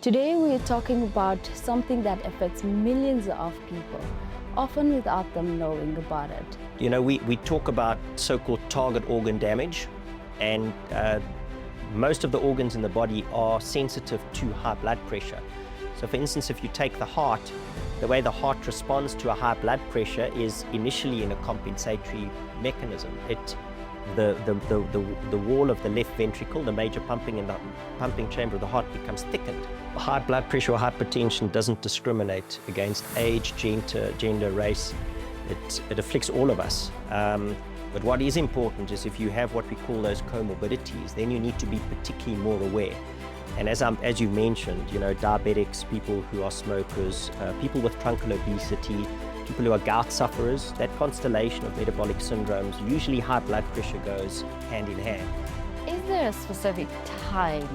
Today we are talking about something that affects millions of people, often without them knowing about it. You know, we talk about so-called target organ damage, and most of the organs in the body are sensitive to high blood pressure. So for instance, if you take the heart, the way the heart responds to a high blood pressure is initially in a compensatory mechanism. The wall of the left ventricle, the major pumping chamber of the heart, becomes thickened. High blood pressure or hypertension doesn't discriminate against age, gender, race. It afflicts all of us. But what is important is if you have what we call those comorbidities, then you need to be particularly more aware. And as you mentioned, you know, diabetics, people who are smokers, people with truncal obesity, people who are gout sufferers, that constellation of metabolic syndromes, usually high blood pressure goes hand in hand. Is there a specific time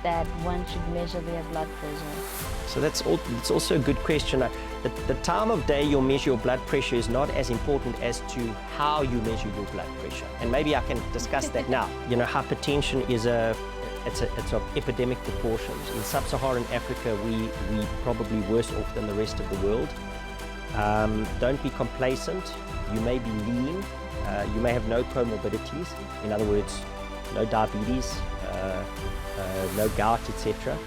that one should measure their blood pressure? So it's also a good question. The time of day you measure your blood pressure is not as important as to how you measure your blood pressure. And maybe I can discuss that now. You know, hypertension is it's of epidemic proportions. In sub-Saharan Africa, we probably worse off than the rest of the world. Don't be complacent. You may be lean. You may have no comorbidities. In other words, no diabetes, no gout, etc.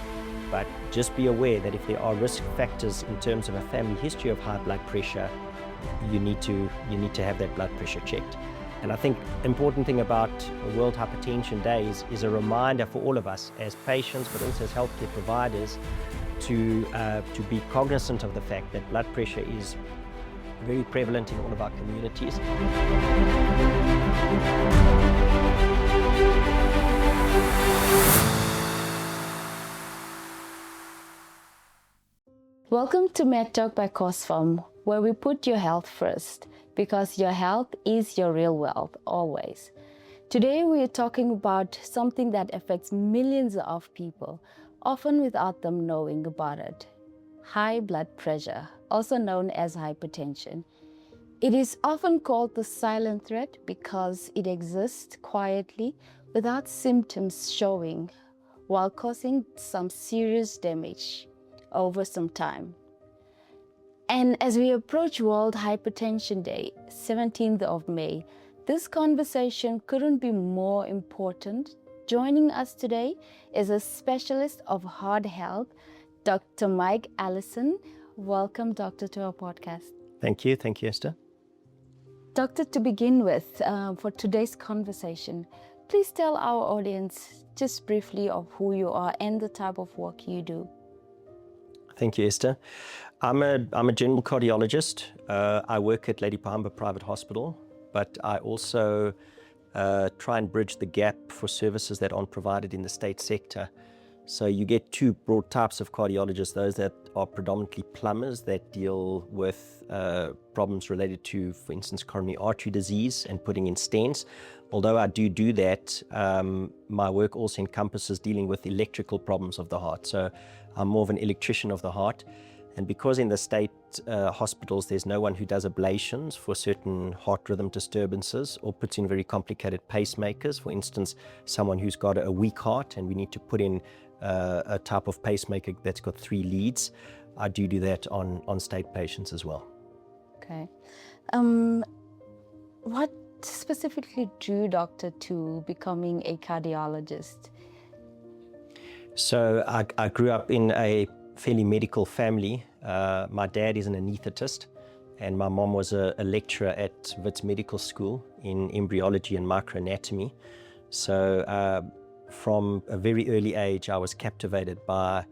But just be aware that if there are risk factors in terms of a family history of high blood pressure, you need to have that blood pressure checked. And I think the important thing about World Hypertension Day is a reminder for all of us as patients, but also as healthcare providers, to be cognizant of the fact that blood pressure is very prevalent in all of our communities. Welcome to MedTalk by Cospharm, where we put your health first, because your health is your real wealth, always. Today we are talking about something that affects millions of people, often without them knowing about it. High blood pressure, also known as hypertension. It is often called the silent threat because it exists quietly without symptoms showing, while causing some serious damage over some time. And as we approach World Hypertension Day, 17th of May, this conversation couldn't be more important. Joining us today is a specialist of heart health, Dr. M Alison. Welcome, Doctor, to our podcast. Thank you, Esther. Doctor, to begin with, for today's conversation, please tell our audience just briefly of who you are and the type of work you do. Thank you, Esther. I'm a general cardiologist. I work at Lady Pahamba Private Hospital, but I also try and bridge the gap for services that aren't provided in the state sector. So you get two broad types of cardiologists, those that are predominantly plumbers that deal with problems related to, for instance, coronary artery disease and putting in stents. Although I do that, my work also encompasses dealing with electrical problems of the heart. So I'm more of an electrician of the heart. And because in the state hospitals there's no one who does ablations for certain heart rhythm disturbances or puts in very complicated pacemakers, for instance, someone who's got a weak heart and we need to put in a type of pacemaker that's got 3 leads, I do that on state patients as well. Okay. What specifically drew Doctor to becoming a cardiologist? So I grew up in a fairly medical family. My dad is an anaesthetist and my mom was a lecturer at Wits Medical School in embryology and microanatomy. So from a very early age, I was captivated by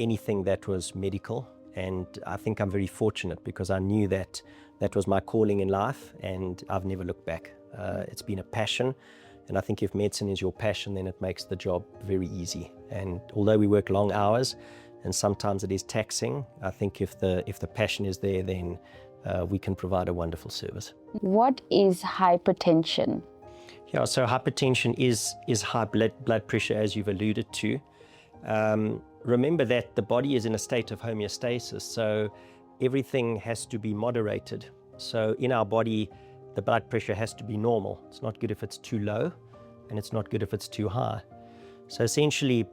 anything that was medical. And I think I'm very fortunate because I knew that that was my calling in life and I've never looked back. It's been a passion. And I think if medicine is your passion, then it makes the job very easy. And although we work long hours and sometimes it is taxing, I think if the passion is there, then we can provide a wonderful service. What is hypertension? Yeah, so hypertension is high blood pressure, as you've alluded to. Remember that the body is in a state of homeostasis, so everything has to be moderated. So in our body, the blood pressure has to be normal. It's not good if it's too low, and it's not good if it's too high. So essentially,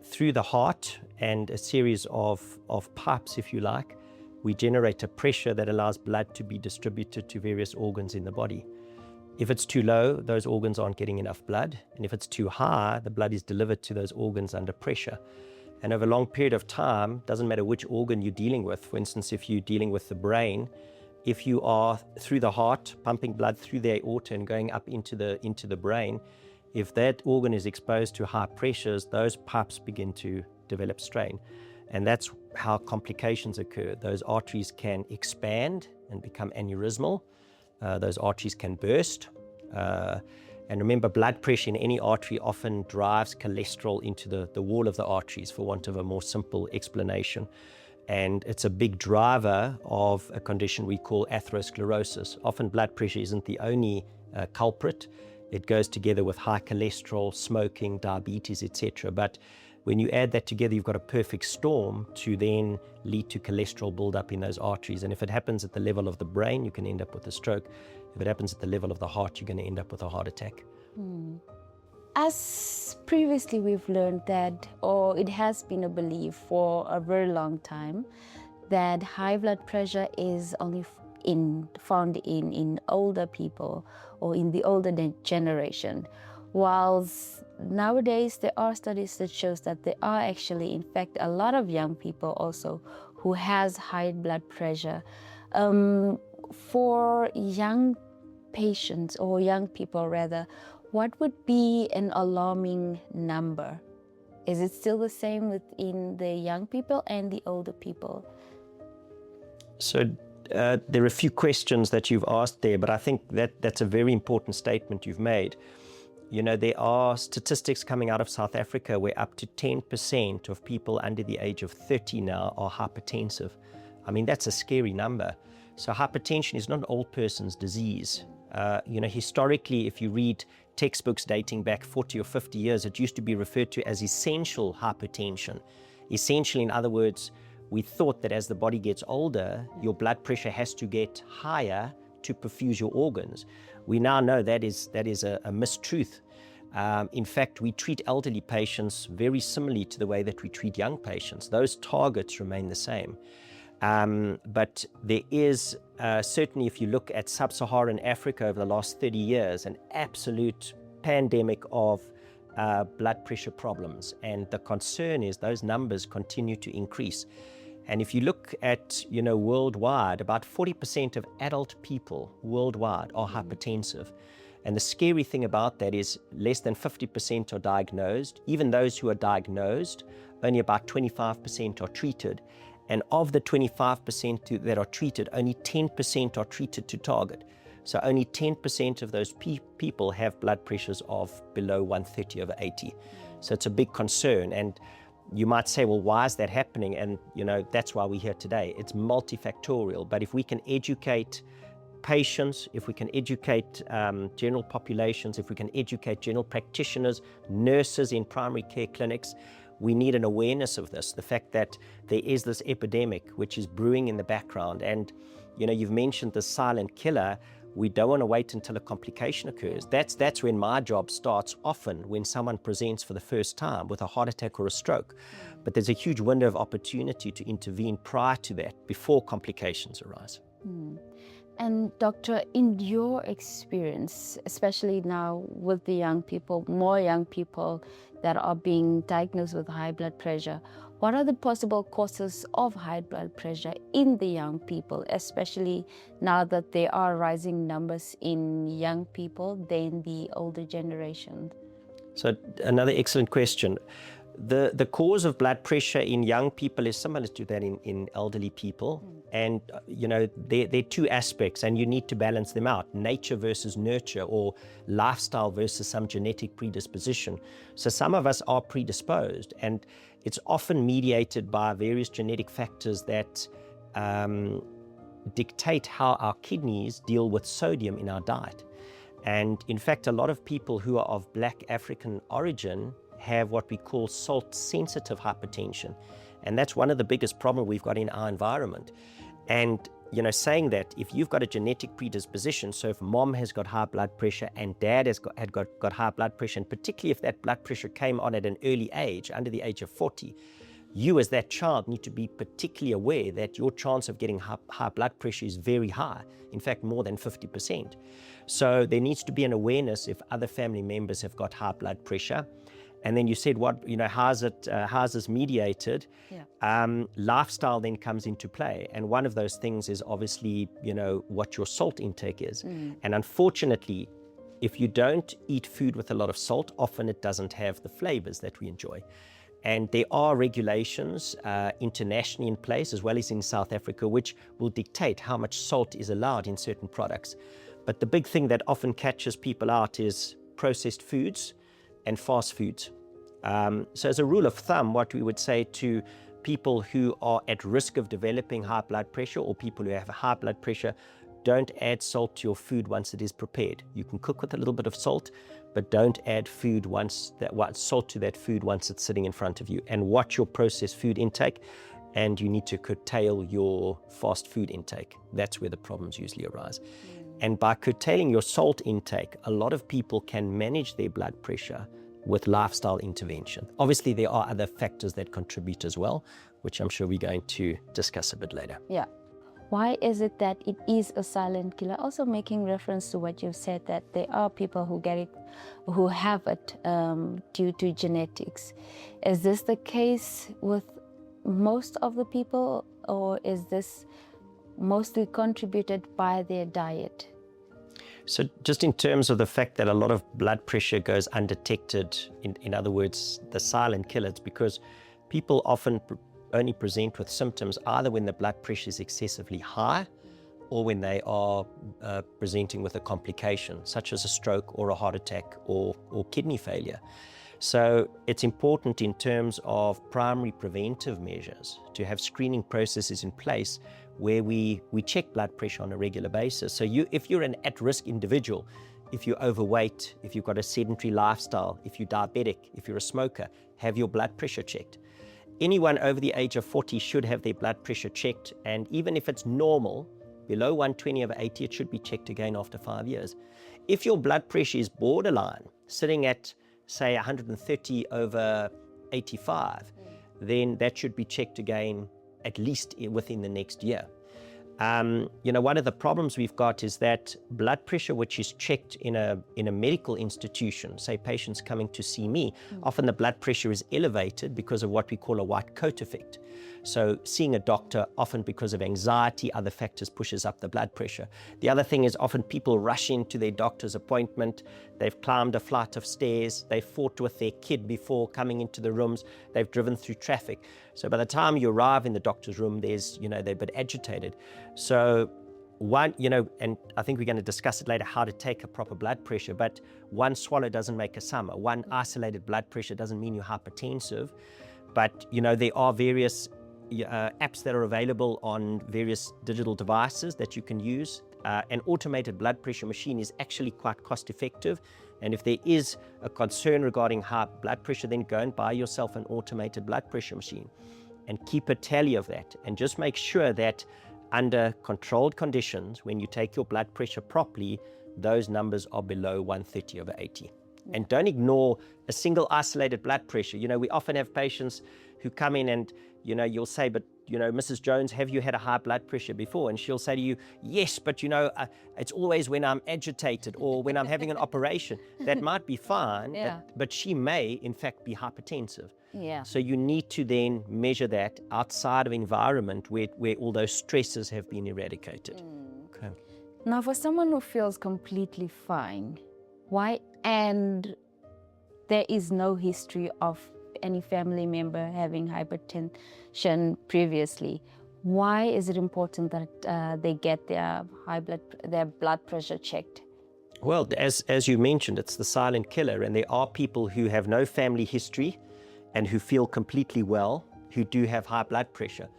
through the heart and a series of pipes, if you like, we generate a pressure that allows blood to be distributed to various organs in the body. If it's too low, those organs aren't getting enough blood. And if it's too high, the blood is delivered to those organs under pressure. And over a long period of time, doesn't matter which organ you're dealing with. For instance, if you're dealing with the brain, if you are through the heart, pumping blood through the aorta and going up into the brain, if that organ is exposed to high pressures, those pipes begin to develop strain. And that's how complications occur. Those arteries can expand and become aneurysmal. Those arteries can burst. And remember, blood pressure in any artery often drives cholesterol into the wall of the arteries, for want of a more simple explanation. And it's a big driver of a condition we call atherosclerosis. Often blood pressure isn't the only culprit. It goes together with high cholesterol, smoking, diabetes, etc. But when you add that together, you've got a perfect storm to then lead to cholesterol buildup in those arteries. And if it happens at the level of the brain, you can end up with a stroke. If it happens at the level of the heart, you're going to end up with a heart attack. As previously we've learned that, or it has been a belief for a very long time, that high blood pressure is only found in older people or in the older generation. Whilst nowadays there are studies that shows that there are actually, in fact, a lot of young people also who has high blood pressure. For young patients, or young people rather, what would be an alarming number? Is it still the same within the young people and the older people? So there are a few questions that you've asked there, but I think that's a very important statement you've made. You know, there are statistics coming out of South Africa where up to 10% of people under the age of 30 now are hypertensive. I mean, that's a scary number. So hypertension is not an old person's disease. Historically, if you read textbooks dating back 40 or 50 years, it used to be referred to as essential hypertension. Essentially, in other words, we thought that as the body gets older, your blood pressure has to get higher to perfuse your organs. We now know that is a mistruth. In fact, we treat elderly patients very similarly to the way that we treat young patients. Those targets remain the same. But there is certainly, if you look at sub-Saharan Africa over the last 30 years, an absolute pandemic of blood pressure problems. And the concern is those numbers continue to increase. And if you look at, worldwide, about 40% of adult people worldwide are hypertensive. And the scary thing about that is less than 50% are diagnosed. Even those who are diagnosed, only about 25% are treated. And of the 25% that are treated, only 10% are treated to target. So only 10% of those people have blood pressures of below 130/80. So it's a big concern. And you might say, well, why is that happening? And, that's why we're here today. It's multifactorial. But if we can educate patients, if we can educate general populations, if we can educate general practitioners, nurses in primary care clinics, we need an awareness of this, the fact that there is this epidemic which is brewing in the background. And, you've mentioned the silent killer. We don't want to wait until a complication occurs. That's when my job starts often, when someone presents for the first time with a heart attack or a stroke. But there's a huge window of opportunity to intervene prior to that, before complications arise. And doctor, in your experience, especially now with the young people, more young people that are being diagnosed with high blood pressure, what are the possible causes of high blood pressure in the young people, especially now that there are rising numbers in young people than the older generation? So another excellent question. The cause of blood pressure in young people is similar to that in elderly people. And, there are two aspects, and you need to balance them out: nature versus nurture, or lifestyle versus some genetic predisposition. So some of us are predisposed, and it's often mediated by various genetic factors that dictate how our kidneys deal with sodium in our diet. And in fact, a lot of people who are of Black African origin have what we call salt-sensitive hypertension. And that's one of the biggest problems we've got in our environment. And, saying that, if you've got a genetic predisposition, so if mom has got high blood pressure and dad has got high blood pressure, and particularly if that blood pressure came on at an early age, under the age of 40, you as that child need to be particularly aware that your chance of getting high blood pressure is very high, in fact more than 50%. So there needs to be an awareness if other family members have got high blood pressure. And then you said, how's this mediated? Yeah. Lifestyle then comes into play. And one of those things is obviously, what your salt intake is. And unfortunately, if you don't eat food with a lot of salt, often it doesn't have the flavors that we enjoy. And there are regulations internationally in place, as well as in South Africa, which will dictate how much salt is allowed in certain products. But the big thing that often catches people out is processed foods and fast foods. So as a rule of thumb, what we would say to people who are at risk of developing high blood pressure or people who have high blood pressure, don't add salt to your food once it is prepared. You can cook with a little bit of salt, but don't add salt to that food once it's sitting in front of you. And watch your processed food intake, and you need to curtail your fast food intake. That's where the problems usually arise. And by curtailing your salt intake, a lot of people can manage their blood pressure with lifestyle intervention. Obviously, there are other factors that contribute as well, which I'm sure we're going to discuss a bit later. Yeah. Why is it that it is a silent killer? Also making reference to what you've said, that there are people who have it due to genetics. Is this the case with most of the people, or is this mostly contributed by their diet? So just in terms of the fact that a lot of blood pressure goes undetected, in other words, the silent killer, it's because people often only present with symptoms either when the blood pressure is excessively high or when they are presenting with a complication, such as a stroke or a heart attack or kidney failure. So it's important in terms of primary preventive measures to have screening processes in place where we check blood pressure on a regular basis. So if you're an at-risk individual, if you're overweight, if you've got a sedentary lifestyle, if you're diabetic, if you're a smoker, have your blood pressure checked. Anyone over the age of 40 should have their blood pressure checked, and even if it's normal, below 120/80, it should be checked again after 5 years. If your blood pressure is borderline, sitting at, say, 130/85, then that should be checked again at least within the next year. One of the problems we've got is that blood pressure, which is checked in a medical institution, say patients coming to see me, often the blood pressure is elevated because of what we call a white coat effect. So seeing a doctor, often because of anxiety, other factors, pushes up the blood pressure. The other thing is often people rush into their doctor's appointment. They've climbed a flight of stairs. They've fought with their kid before coming into the rooms. They've driven through traffic. So by the time you arrive in the doctor's room, they're a bit agitated. So and I think we're going to discuss it later, how to take a proper blood pressure, but one swallow doesn't make a summer. One isolated blood pressure doesn't mean you're hypertensive, but there are various apps that are available on various digital devices that you can use. An automated blood pressure machine is actually quite cost effective. And if there is a concern regarding high blood pressure, then go and buy yourself an automated blood pressure machine and keep a tally of that. And just make sure that under controlled conditions, when you take your blood pressure properly, those numbers are below 130/80. And don't ignore a single isolated blood pressure. We often have patients who come in and, you'll say, but, Mrs. Jones, have you had a high blood pressure before? And she'll say to you, yes, but, it's always when I'm agitated or when I'm having an operation. That might be fine, Yeah. but she may, in fact, be hypertensive. Yeah. So you need to then measure that outside of environment where all those stresses have been eradicated. Okay. Now, for someone who feels completely fine, and there is no history of any family member having hypertension previously, why is it important that they get their blood pressure checked? Well, as you mentioned, it's the silent killer, and there are people who have no family history and who feel completely well, who do have high blood pressure.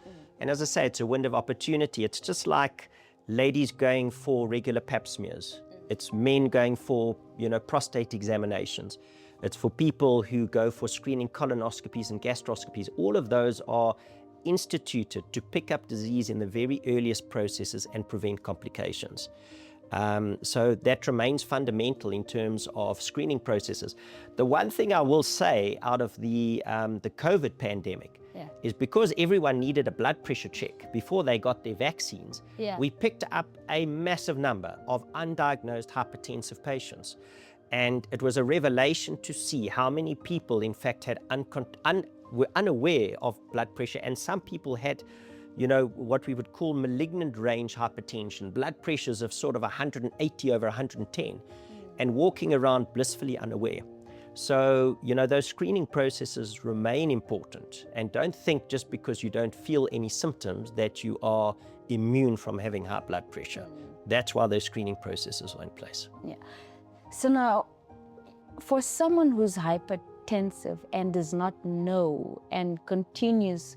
And as I say, it's a window of opportunity. It's just like ladies going for regular pap smears. It's men going for, prostate examinations. It's for people who go for screening colonoscopies and gastroscopies. All of those are instituted to pick up disease in the very earliest processes and prevent complications. So that remains fundamental in terms of screening processes. The one thing I will say out of the COVID pandemic is because everyone needed a blood pressure check before they got their vaccines, we picked up a massive number of undiagnosed hypertensive patients. And it was a revelation to see how many people, in fact, had were unaware of blood pressure, and some people had, what we would call malignant range hypertension, blood pressures of sort of 180 over 110, and walking around blissfully unaware. So, those screening processes remain important, and don't think just because you don't feel any symptoms that you are immune from having high blood pressure. That's why those screening processes are in place. Yeah. So now, for someone who's hypertensive and does not know and continues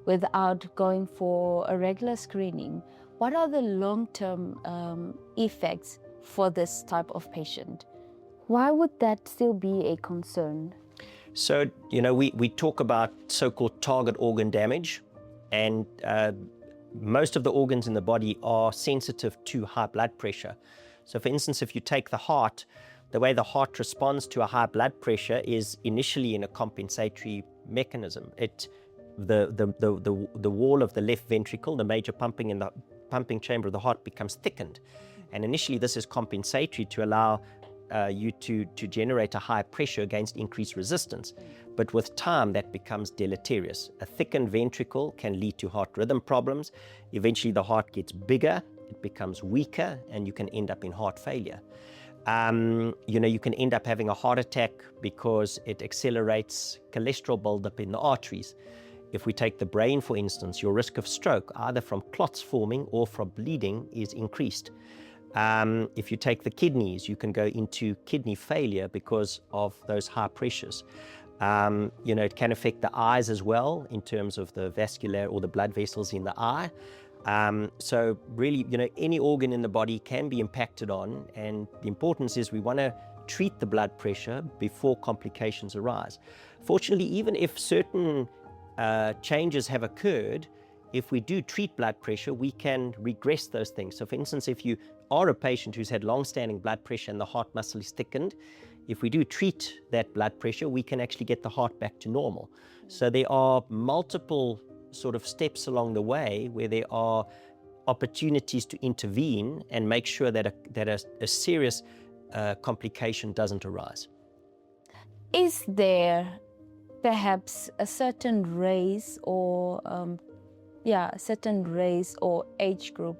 without going for a regular screening, what are the long-term effects for this type of patient? Why would that still be a concern? So, we talk about so-called target organ damage, and most of the organs in the body are sensitive to high blood pressure. So, for instance, if you take the heart, the way the heart responds to a high blood pressure is initially in a compensatory mechanism. The wall of the left ventricle, the major pumping chamber of the heart, becomes thickened. And initially this is compensatory to allow you to generate a high pressure against increased resistance. But with time, that becomes deleterious. A thickened ventricle can lead to heart rhythm problems. Eventually the heart gets bigger, it becomes weaker, and you can end up in heart failure. You can end up having a heart attack because it accelerates cholesterol buildup in the arteries. If we take the brain, for instance, your risk of stroke, either from clots forming or from bleeding, is increased. If you take the kidneys, you can go into kidney failure because of those high pressures. It can affect the eyes as well in terms of the vascular or the blood vessels in the eye. So really, any organ in the body can be impacted on, and the importance is we want to treat the blood pressure before complications arise. Fortunately, even if certain changes have occurred, if we do treat blood pressure, we can regress those things. So for instance, if you are a patient who's had long-standing blood pressure and the heart muscle is thickened, if we do treat that blood pressure, we can actually get the heart back to normal. So there are multiple sort of steps along the way where there are opportunities to intervene and make sure that a serious complication doesn't arise. Is there perhaps a certain race or age group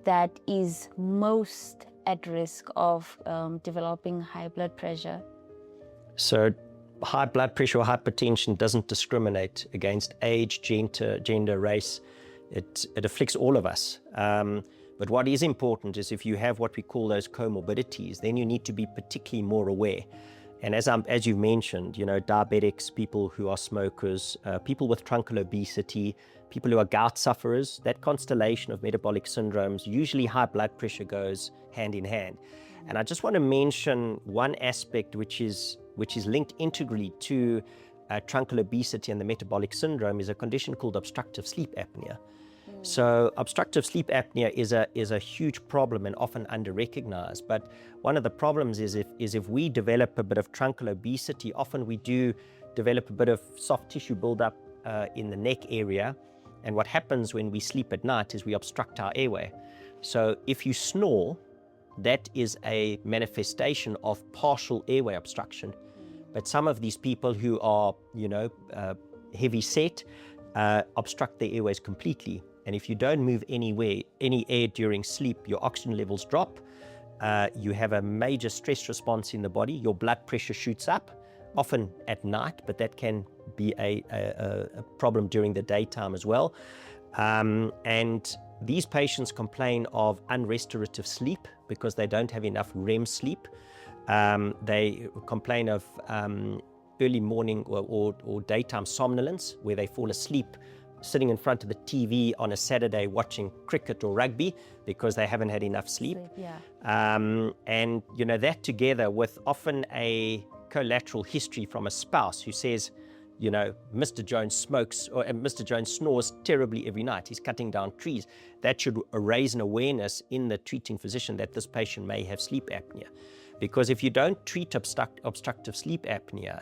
that is most at risk of developing high blood pressure? So high blood pressure or hypertension doesn't discriminate against age, gender, race. It afflicts all of us. But what is important is if you have what we call those comorbidities, then you need to be particularly more aware. And as you mentioned, diabetics, people who are smokers, people with truncal obesity, people who are gout sufferers, that constellation of metabolic syndromes, usually high blood pressure goes hand in hand. And I just want to mention one aspect which is linked integrally to truncal obesity and the metabolic syndrome is a condition called obstructive sleep apnea. So obstructive sleep apnea is a huge problem and often under-recognized. But one of the problems is if we develop a bit of truncal obesity, often we do develop a bit of soft tissue buildup in the neck area. And what happens when we sleep at night is we obstruct our airway. So if you snore, that is a manifestation of partial airway obstruction. But some of these people who are, heavy set, obstruct their airways completely. And if you don't move any air during sleep, your oxygen levels drop. You have a major stress response in the body. Your blood pressure shoots up, often at night, but that can be a problem during the daytime as well. And these patients complain of unrestorative sleep because they don't have enough REM sleep. They complain of early morning or daytime somnolence, where they fall asleep sitting in front of the TV on a Saturday watching cricket or rugby because they haven't had enough sleep. And that together with often a collateral history from a spouse who says, Mr. Jones smokes or Mr. Jones snores terribly every night. He's cutting down trees. That should raise an awareness in the treating physician that this patient may have sleep apnea. Because if you don't treat obstructive sleep apnea,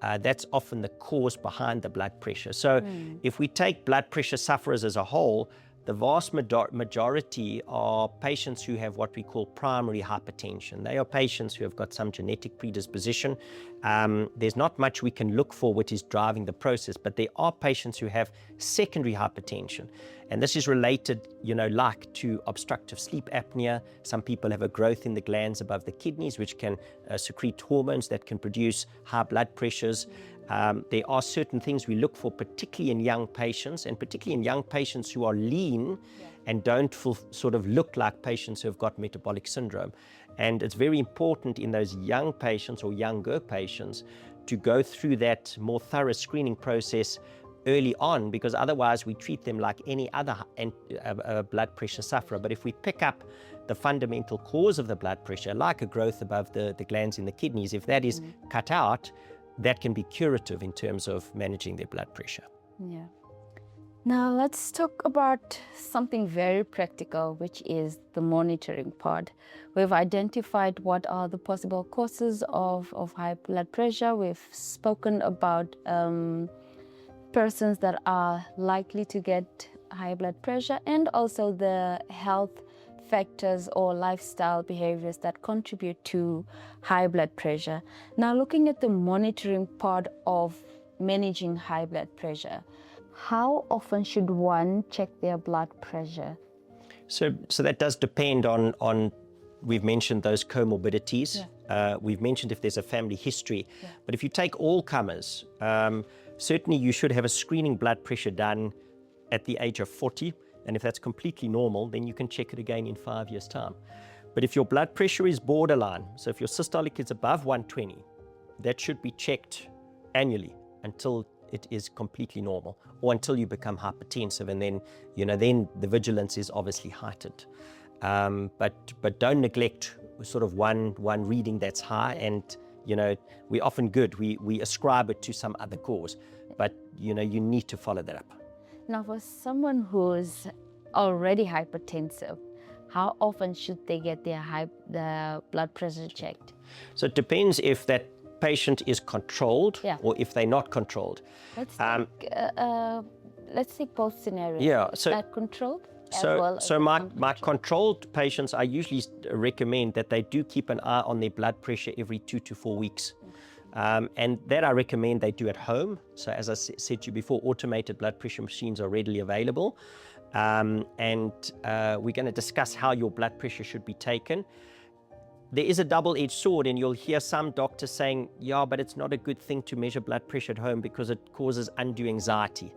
that's often the cause behind the blood pressure. So if we take blood pressure sufferers as a whole, the vast majority are patients who have what we call primary hypertension. They are patients who have got some genetic predisposition. There's not much we can look for which is driving the process, but there are patients who have secondary hypertension. And this is related, like to obstructive sleep apnea. Some people have a growth in the glands above the kidneys, which can secrete hormones that can produce high blood pressures. There are certain things we look for, particularly in young patients, and particularly in young patients who are lean and don't sort of look like patients who have got metabolic syndrome. And it's very important in those young patients or younger patients to go through that more thorough screening process early on, because otherwise we treat them like any other blood pressure sufferer. But if we pick up the fundamental cause of the blood pressure, like a growth above the glands in the kidneys, if that is cut out, that can be curative in terms of managing their blood pressure. Yeah. Now let's talk about something very practical, which is the monitoring part. We've identified what are the possible causes of high blood pressure. We've spoken about persons that are likely to get high blood pressure, and also the health factors or lifestyle behaviors that contribute to high blood pressure. Now, looking at the monitoring part of managing high blood pressure, how often should one check their blood pressure? So that does depend on we've mentioned those comorbidities. We've mentioned if there's a family history. But if you take all comers, certainly you should have a screening blood pressure done at the age of 40. And if that's completely normal, then you can check it again in 5 years' time. But if your blood pressure is borderline, so if your systolic is above 120, that should be checked annually until it is completely normal, or until you become hypertensive, and then then the vigilance is obviously heightened. But don't neglect sort of one reading that's high, and we're often good. We ascribe it to some other cause, but you need to follow that up. Now, for someone who's already hypertensive, how often should they get the blood pressure checked? So it depends if that patient is controlled or if they're not controlled. Let's take both scenarios. Yeah. Is that controlled? So my controlled patients, I usually recommend that they do keep an eye on their blood pressure every 2 to 4 weeks. And that I recommend they do at home. So as I said to you before, automated blood pressure machines are readily available. We're going to discuss how your blood pressure should be taken. There is a double-edged sword, and you'll hear some doctors saying, but it's not a good thing to measure blood pressure at home because it causes undue anxiety.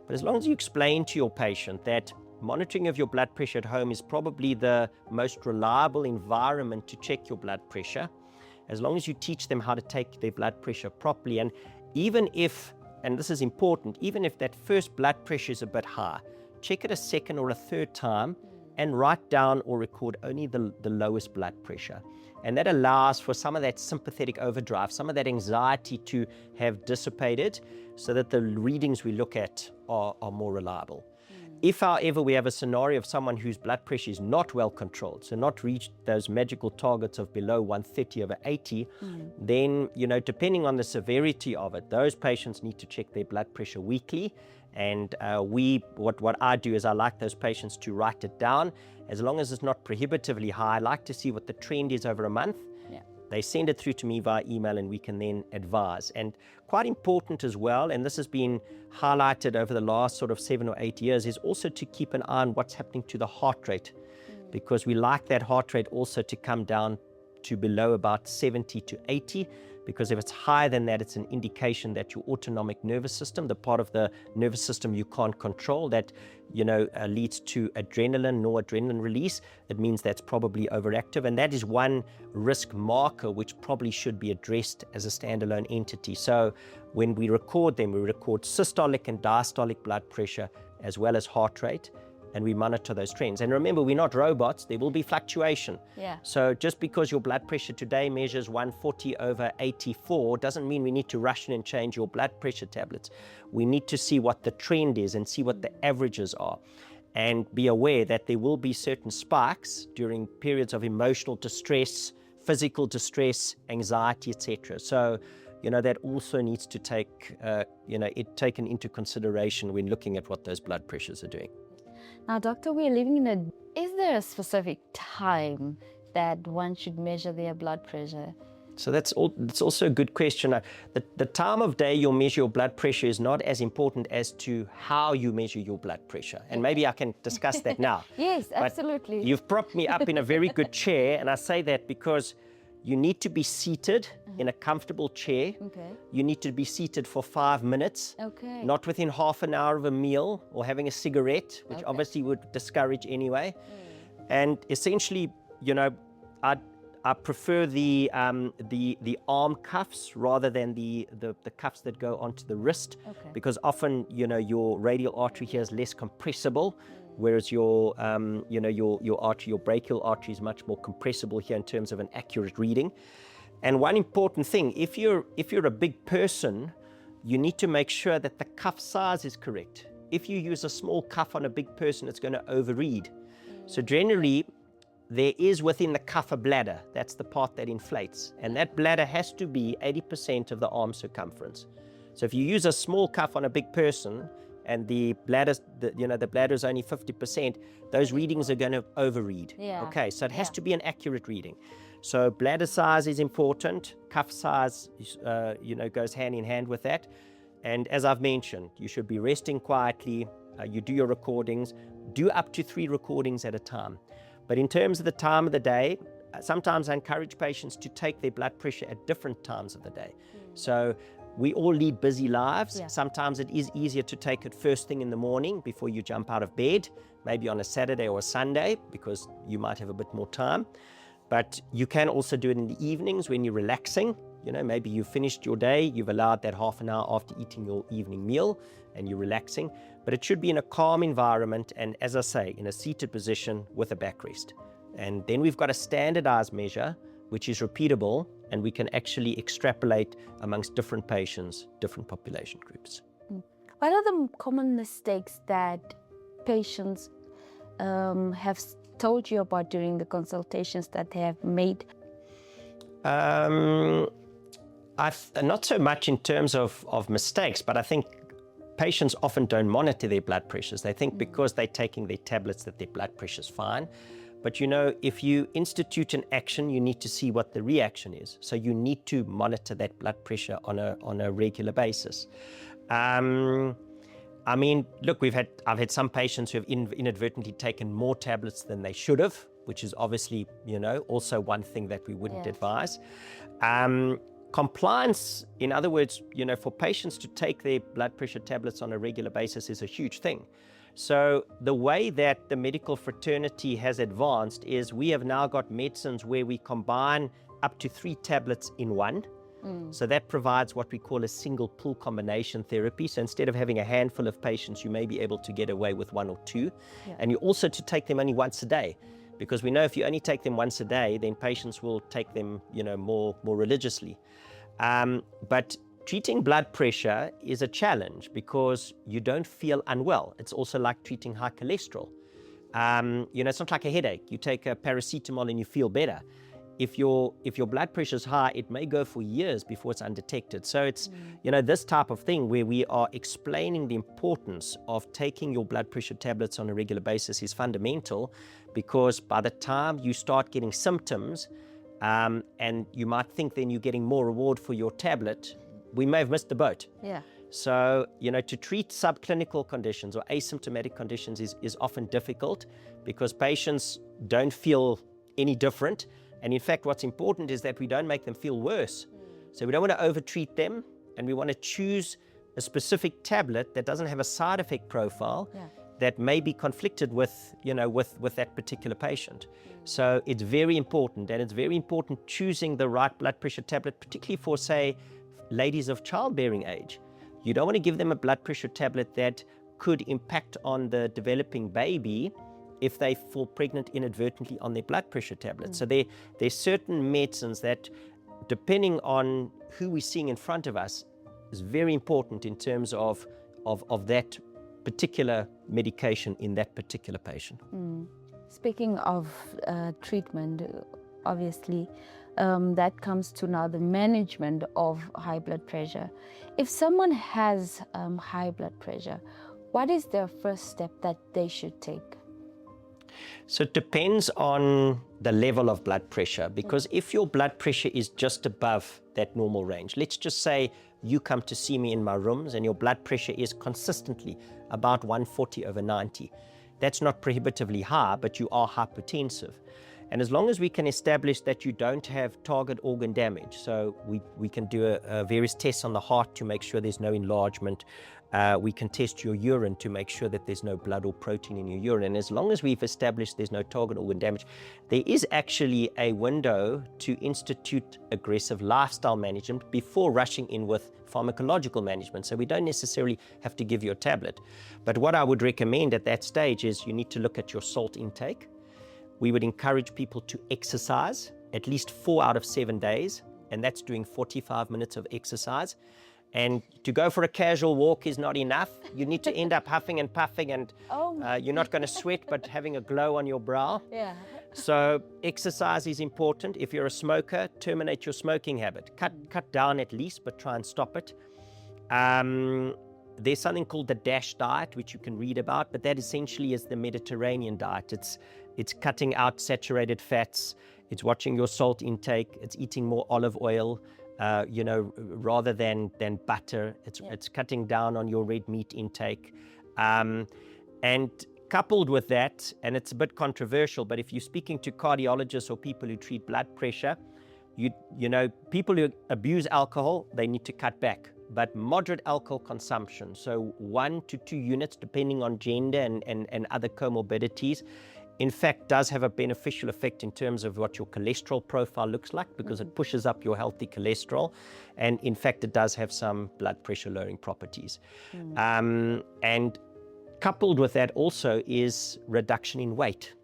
But as long as you explain to your patient that monitoring of your blood pressure at home is probably the most reliable environment to check your blood pressure, as long as you teach them how to take their blood pressure properly, and even if, and this is important, even if that first blood pressure is a bit high, check it a second or a third time and write down or record only the lowest blood pressure. And that allows for some of that sympathetic overdrive, some of that anxiety to have dissipated, so that the readings we look at are more reliable. If, however, we have a scenario of someone whose blood pressure is not well controlled, so not reached those magical targets of below 130/80, then, depending on the severity of it, those patients need to check their blood pressure weekly. And what I do is I like those patients to write it down. As long as it's not prohibitively high, I like to see what the trend is over a month. They send it through to me via email, and we can then advise. And quite important as well, and this has been highlighted over the last sort of 7 or 8 years, is also to keep an eye on what's happening to the heart rate, because we like that heart rate also to come down to below about 70 to 80, because if it's higher than that, it's an indication that your autonomic nervous system, the part of the nervous system you can't control, that leads to noradrenaline release. It means that's probably overactive, and that is one risk marker which probably should be addressed as a standalone entity. So when we record them, we record systolic and diastolic blood pressure as well as heart rate, and we monitor those trends. And remember, we're not robots. There will be fluctuation. So just because your blood pressure today measures 140/84 doesn't mean we need to rush in and change your blood pressure tablets. We need to see what the trend is and see what the averages are, and be aware that there will be certain spikes during periods of emotional distress, physical distress, anxiety, etc. So that also needs to take, it taken into consideration when looking at what those blood pressures are doing. Now, doctor, we're living in is there a specific time that one should measure their blood pressure? So that's also a good question. The time of day you'll measure your blood pressure is not as important as to how you measure your blood pressure. And maybe I can discuss that now. Yes, absolutely. But you've propped me up in a very good chair, and I say that because you need to be seated in a comfortable chair. Okay. You need to be seated for 5 minutes. Okay. Not within half an hour of a meal or having a cigarette, which obviously would discourage anyway. And essentially, I prefer the arm cuffs rather than the cuffs that go onto the wrist, because often your radial artery here is less compressible, whereas your artery, your brachial artery, is much more compressible here in terms of an accurate reading. And one important thing, if you're a big person, you need to make sure that the cuff size is correct. If you use a small cuff on a big person, it's going to overread. So generally, there is within the cuff a bladder. That's the part that inflates. And that bladder has to be 80% of the arm circumference. So if you use a small cuff on a big person and the bladder is only 50%, those readings are going to overread. Yeah. Okay, so it has to be an accurate reading. So bladder size is important. Cuff size, goes hand in hand with that. And as I've mentioned, you should be resting quietly. You do your recordings. Do up to 3 recordings at a time. But in terms of the time of the day, sometimes I encourage patients to take their blood pressure at different times of the day. So we all lead busy lives. Yeah. Sometimes it is easier to take it first thing in the morning before you jump out of bed, maybe on a Saturday or a Sunday, because you might have a bit more time. But you can also do it in the evenings when you're relaxing. Maybe you've finished your day, you've allowed that half an hour after eating your evening meal, and you're relaxing. But it should be in a calm environment and, as I say, in a seated position with a backrest. And then we've got a standardized measure, which is repeatable, and we can actually extrapolate amongst different patients, different population groups. What are the common mistakes that patients have told you about during the consultations that they have made? Not so much in terms of mistakes, but I think patients often don't monitor their blood pressures. They think because they're taking their tablets that their blood pressure's fine. But if you institute an action, you need to see what the reaction is. So you need to monitor that blood pressure on a regular basis. Look, I've had some patients who have inadvertently taken more tablets than they should have, which is obviously, also one thing that we wouldn't advise. Compliance, in other words, for patients to take their blood pressure tablets on a regular basis is a huge thing. So the way that the medical fraternity has advanced is we have now got medicines where we combine up to 3 tablets in one. So that provides what we call a single pool combination therapy. So instead of having a handful of patients, you may be able to get away with 1 or 2. Yeah. And you also to take them only once a day, because we know if you only take them once a day, then patients will take them, more religiously. But treating blood pressure is a challenge because you don't feel unwell. It's also like treating high cholesterol. It's not like a headache. You take a paracetamol and you feel better. If your blood pressure is high, it may go for years before it's undetected. So it's, this type of thing where we are explaining the importance of taking your blood pressure tablets on a regular basis is fundamental, because by the time you start getting symptoms, and you might think then you're getting more reward for your tablet, we may have missed the boat. Yeah. So, to treat subclinical conditions or asymptomatic conditions is often difficult because patients don't feel any different. And in fact, what's important is that we don't make them feel worse. So we don't want to over-treat them, and we want to choose a specific tablet that doesn't have a side effect profile that may be conflicted with that particular patient. So it's very important, and it's very important choosing the right blood pressure tablet, particularly for, say, ladies of childbearing age. You don't want to give them a blood pressure tablet that could impact on the developing baby if they fall pregnant inadvertently on their blood pressure tablet. So there's certain medicines that, depending on who we're seeing in front of us, is very important in terms of that particular medication in that particular patient. Speaking of treatment, obviously, that comes to now the management of high blood pressure. If someone has high blood pressure, what is their first step that they should take? So it depends on the level of blood pressure, because if your blood pressure is just above that normal range, let's just say you come to see me in my rooms and your blood pressure is consistently about 140/90. That's not prohibitively high, but you are hypertensive. And as long as we can establish that you don't have target organ damage, so we can do various tests on the heart to make sure there's no enlargement. We can test your urine to make sure that there's no blood or protein in your urine. And as long as we've established there's no target organ damage, there is actually a window to institute aggressive lifestyle management before rushing in with pharmacological management. So we don't necessarily have to give you a tablet. But what I would recommend at that stage is you need to look at your salt intake. We would encourage people to exercise at least 4 out of 7 days, and that's doing 45 minutes of exercise. And to go for a casual walk is not enough. You need to end up huffing and puffing, and you're not going to sweat, but having a glow on your brow. Yeah. So exercise is important. If you're a smoker, terminate your smoking habit. Cut down at least, but try and stop it. There's something called the DASH diet, which you can read about, but that essentially is the Mediterranean diet. It's cutting out saturated fats. It's watching your salt intake. It's eating more olive oil, rather than butter. It's cutting down on your red meat intake. And coupled with that, and it's a bit controversial, but if you're speaking to cardiologists or people who treat blood pressure, people who abuse alcohol, they need to cut back. But moderate alcohol consumption, so 1 to 2 units, depending on gender and other comorbidities, in fact, does have a beneficial effect in terms of what your cholesterol profile looks like, because it pushes up your healthy cholesterol. And in fact, it does have some blood pressure lowering properties. And coupled with that also is reduction in weight.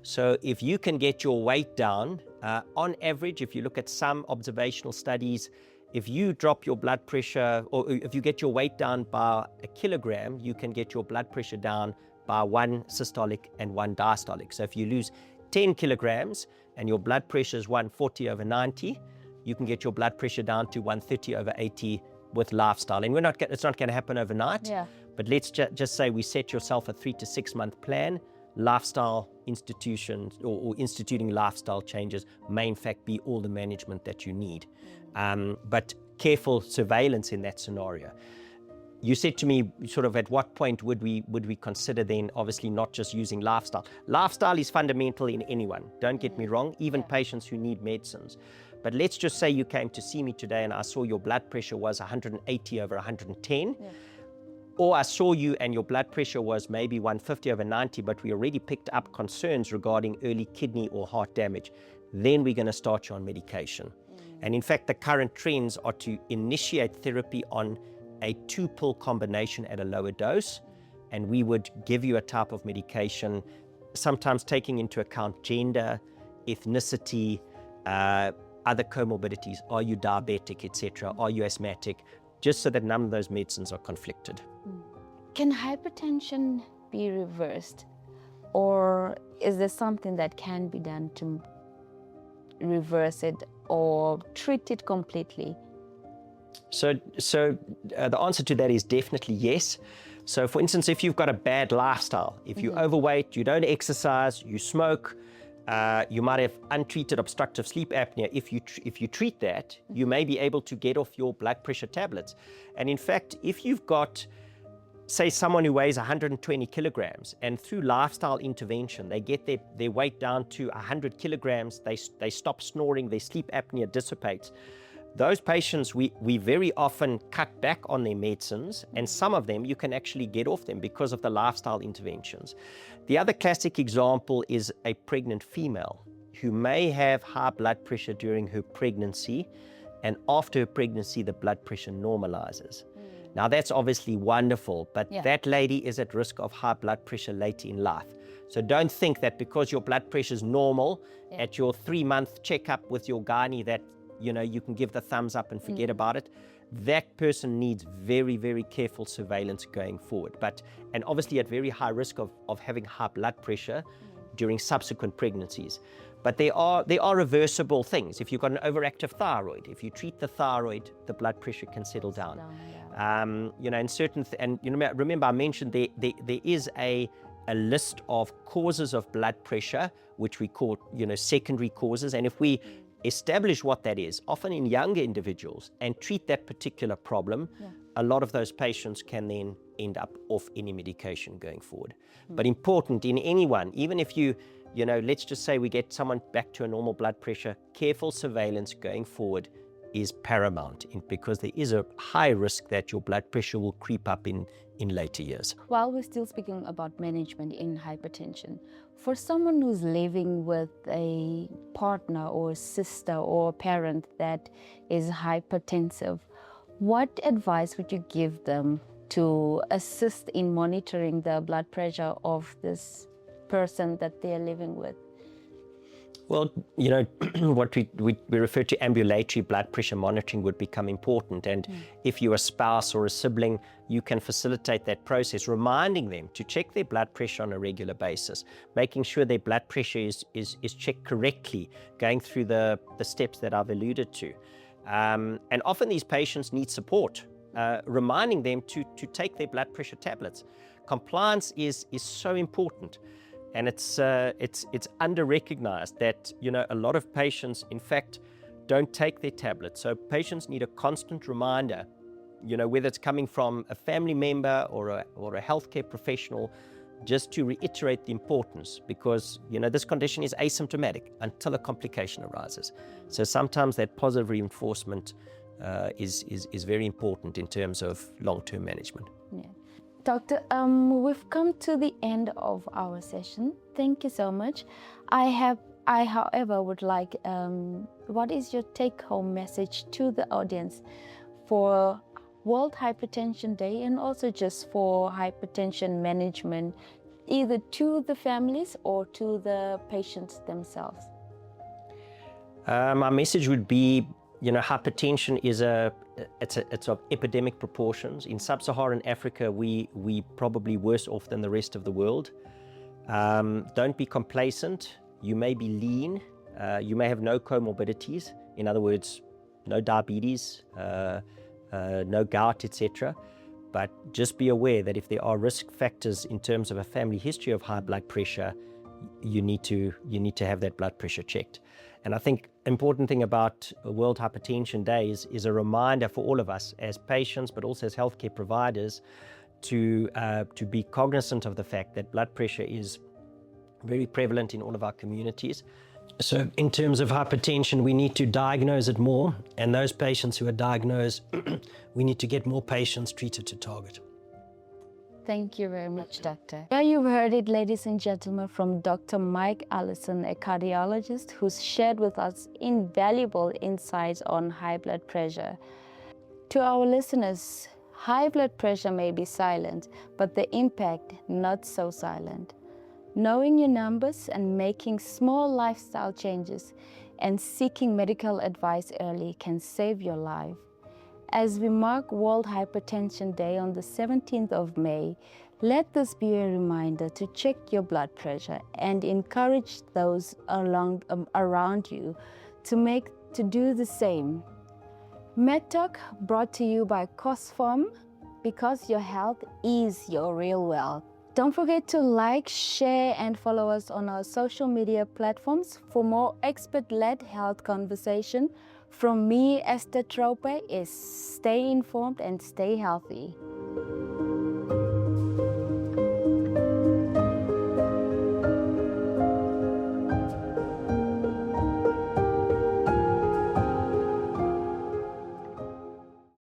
So if you can get your weight down, on average, if you look at some observational studies, if you drop your blood pressure, or if you get your weight down by 1 kilogram, you can get your blood pressure down by 1 systolic and 1 diastolic. So if you lose 10 kilograms and your blood pressure is 140/90, you can get your blood pressure down to 130/80 with lifestyle. And it's not going to happen overnight, but let's just say we set yourself a 3 to 6 month plan. Lifestyle institutions or instituting lifestyle changes may in fact be all the management that you need. But careful surveillance in that scenario. You said to me, sort of, at what point would we consider then, obviously not just using lifestyle. Lifestyle is fundamental in anyone, don't get me wrong, even patients who need medicines. But let's just say you came to see me today and I saw your blood pressure was 180/110. Or I saw you and your blood pressure was maybe 150/90, but we already picked up concerns regarding early kidney or heart damage. Then we're going to start you on medication. And in fact, the current trends are to initiate therapy on a 2-pill combination at a lower dose. And we would give you a type of medication, sometimes taking into account gender, ethnicity, other comorbidities. Are you diabetic, etc.? Are you asthmatic? Just so that none of those medicines are conflicted. Can hypertension be reversed? Or is there something that can be done to reverse it or treat it completely? So the answer to that is definitely yes. So for instance, if you've got a bad lifestyle, if you're overweight, you don't exercise, you smoke, you might have untreated obstructive sleep apnea. If you treat that, you may be able to get off your blood pressure tablets. And in fact, if you've got, say, someone who weighs 120 kilograms and through lifestyle intervention, they get their weight down to 100 kilograms, they stop snoring, their sleep apnea dissipates. Those patients, we very often cut back on their medicines, and some of them you can actually get off them because of the lifestyle interventions. The other classic example is a pregnant female who may have high blood pressure during her pregnancy, and after her pregnancy, the blood pressure normalizes. Now, that's obviously wonderful, but that lady is at risk of high blood pressure later in life. So don't think that because your blood pressure is normal at your 3-month checkup with your gynae that you can give the thumbs up and forget about it. That person needs very, very careful surveillance going forward. And obviously at very high risk of having high blood pressure during subsequent pregnancies. But there are reversible things. If you've got an overactive thyroid, if you treat the thyroid, the blood pressure can settle down. You know, in certain, and you know, remember I mentioned there is a list of causes of blood pressure, which we call, you know, secondary causes. And if we establish what that is, often in younger individuals, and treat that particular problem, a lot of those patients can then end up off any medication going forward. But important in anyone, even if you know, let's just say we get someone back to a normal blood pressure, careful surveillance going forward is paramount, because there is a high risk that your blood pressure will creep up in later years. While we're still speaking about management in hypertension, for someone who's living with a partner or sister or parent that is hypertensive, what advice would you give them to assist in monitoring the blood pressure of this person that they're living with? Well, you know, what we refer to ambulatory blood pressure monitoring would become important. And if you're a spouse or a sibling, you can facilitate that process, reminding them to check their blood pressure on a regular basis, making sure their blood pressure is checked correctly, going through the steps that I've alluded to. And often these patients need support, reminding them to take their blood pressure tablets. Compliance is so important. And it's under-recognized that, you know, a lot of patients, in fact, don't take their tablets. So patients need a constant reminder, you know, whether it's coming from a family member or a healthcare professional, just to reiterate the importance, because, you know, this condition is asymptomatic until a complication arises. So sometimes that positive reinforcement is very important in terms of long-term management. Yeah. Doctor, we've come to the end of our session. Thank you so much. I, however, would like, what is your take-home message to the audience for World Hypertension Day, and also just for hypertension management, either to the families or to the patients themselves? My message would be, you know, hypertension is it's of epidemic proportions. In sub-Saharan Africa, we probably worse off than the rest of the world. Don't be complacent. You may be lean. You may have no comorbidities. In other words, no diabetes, no gout, etc. But just be aware that if there are risk factors in terms of a family history of high blood pressure, you need to have that blood pressure checked. And I think important thing about World Hypertension Day is a reminder for all of us as patients, but also as healthcare providers, to be cognizant of the fact that blood pressure is very prevalent in all of our communities. So in terms of hypertension, we need to diagnose it more, and those patients who are diagnosed, we need to get more patients treated to target. Thank you very much, Doctor. Yeah, you've heard it, ladies and gentlemen, from Dr. M Alison, a cardiologist who's shared with us invaluable insights on high blood pressure. To our listeners, high blood pressure may be silent, but the impact not so silent. Knowing your numbers and making small lifestyle changes and seeking medical advice early can save your life. As we mark World Hypertension Day on the 17th of May, let this be a reminder to check your blood pressure and encourage those around you to do the same. MedTalk brought to you by Cospharm, because your health is your real wealth. Don't forget to like, share, and follow us on our social media platforms for more expert-led health conversation. From me, Esther Trope, is stay informed and stay healthy.